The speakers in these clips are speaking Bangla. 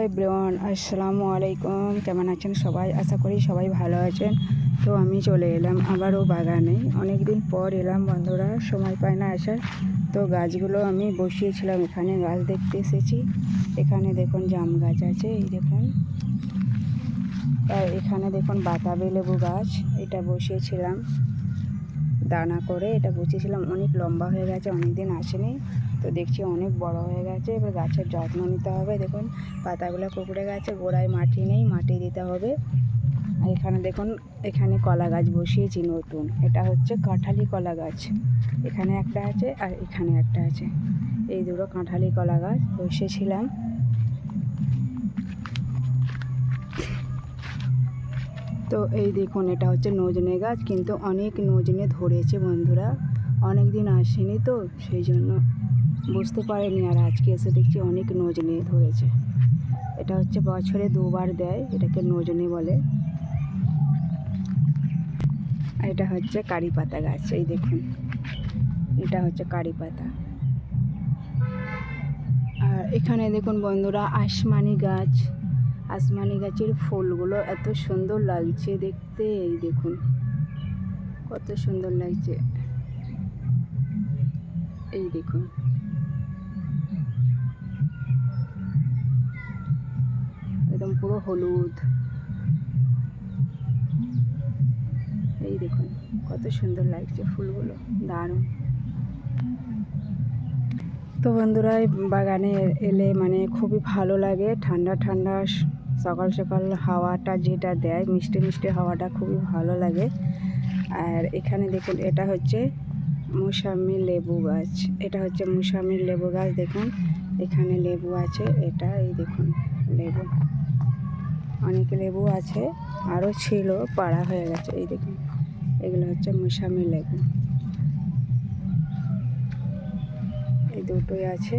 এভরিওয়ান, আসসালামু আলাইকুম। কেমন আছেন সবাই? আশা করি সবাই ভালো আছেন। তো আমি চলে এলাম আবারও বাগানে। অনেক দিন পর এলাম বন্ধুরা, সময় পায় না আসার। তো গাছগুলো আমি বসিয়েছিলাম, এখানে গাছ দেখতে এসেছি। এখানে দেখুন জাম গাছ আছে, এই দেখুন। আর এখানে দেখুন বাতাবি লেবু গাছ, এটা বসিয়েছিলাম দানা করে। এটা বসিয়েছিলাম, অনেক লম্বা হয়ে গেছে, অনেক দিন আসেনি। তো দেখছি অনেক বড় হয়ে গেছে। এবার গাছের যত্ন নিতে হবে। দেখুন পাতাগুলো কুঁকড়ে গেছে, গোড়ায় মাটি নেই, মাটি দিতে হবে। আর এখানে দেখুন, এখানে কলা গাছ বসিয়েছি নতুন। এটা হচ্ছে কাঁঠালি কলা গাছ। এখানে একটা আছে আর এখানে একটা আছে। এই দুটো কাঁঠালি কলা গাছ বসিয়েছিলাম। তো এই দেখুন, এটা হচ্ছে নজনে গাছ, কিন্তু অনেক নজনে ধরেছে বন্ধুরা। অনেক দিন আসেনি তো সেই জন্য বুঝতে পারিনি, আর আজকে এসে দেখছি অনেক নজনে ধরেছে। এটা হচ্ছে বছরে দুবার দেয়, এটাকে নজনে বলে। আর এটা হচ্ছে কারি পাতা গাছ, এই দেখুন, এটা হচ্ছে কারি পাতা। আর এখানে দেখুন বন্ধুরা আসমানি গাছ। আসমানি গাছের ফুলগুলো এত সুন্দর লাগছে দেখতে, এই দেখুন কত সুন্দর লাগছে। এই দেখুন, একদম পুরো হলুদ। এই দেখুন কত সুন্দর লাগছে ফুলগুলো, দারুণ। তো বন্ধুরা, এই বাগানে এলে মানে খুবই ভালো লাগে। ঠান্ডা ঠান্ডা সকাল সকাল হাওয়াটা যেটা দেয়, মিষ্টি মিষ্টি হাওয়াটা খুবই ভালো লাগে। আর এখানে দেখুন, এটা হচ্ছে মৌসাম্মি লেবু গাছ। এটা হচ্ছে মৌসাম্মির লেবু গাছ। দেখুন এখানে লেবু আছে, এটা এই দেখুন লেবু, অনেক লেবু আছে, আরও ছিল, পাড়া হয়ে গেছে। এই দেখুন এগুলো হচ্ছে মৌসাম্মি লেবু, এই দুটোই আছে।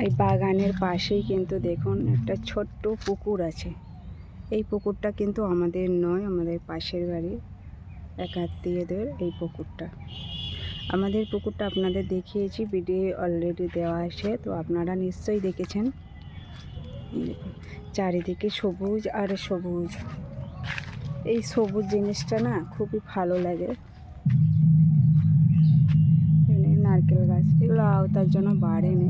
এই বাগানের পাশেই কিন্তু দেখুন একটা ছোট্ট পুকুর আছে। এই পুকুরটা কিন্তু আমাদের নয়, আমাদের পাশের বাড়ির এক আত্মীয়দের এই পুকুরটা। আমাদের পুকুরটা আপনাদের দেখিয়েছি, ভিডিও অলরেডি দেওয়া আছে, তো আপনারা নিশ্চয়ই দেখেছেন। চারিদিকে সবুজ আর সবুজ। এই সবুজ জিনিসটা না খুবই ভালো লাগে। নারকেল গাছ, এগুলো আওতার জন্য বাড়েনি,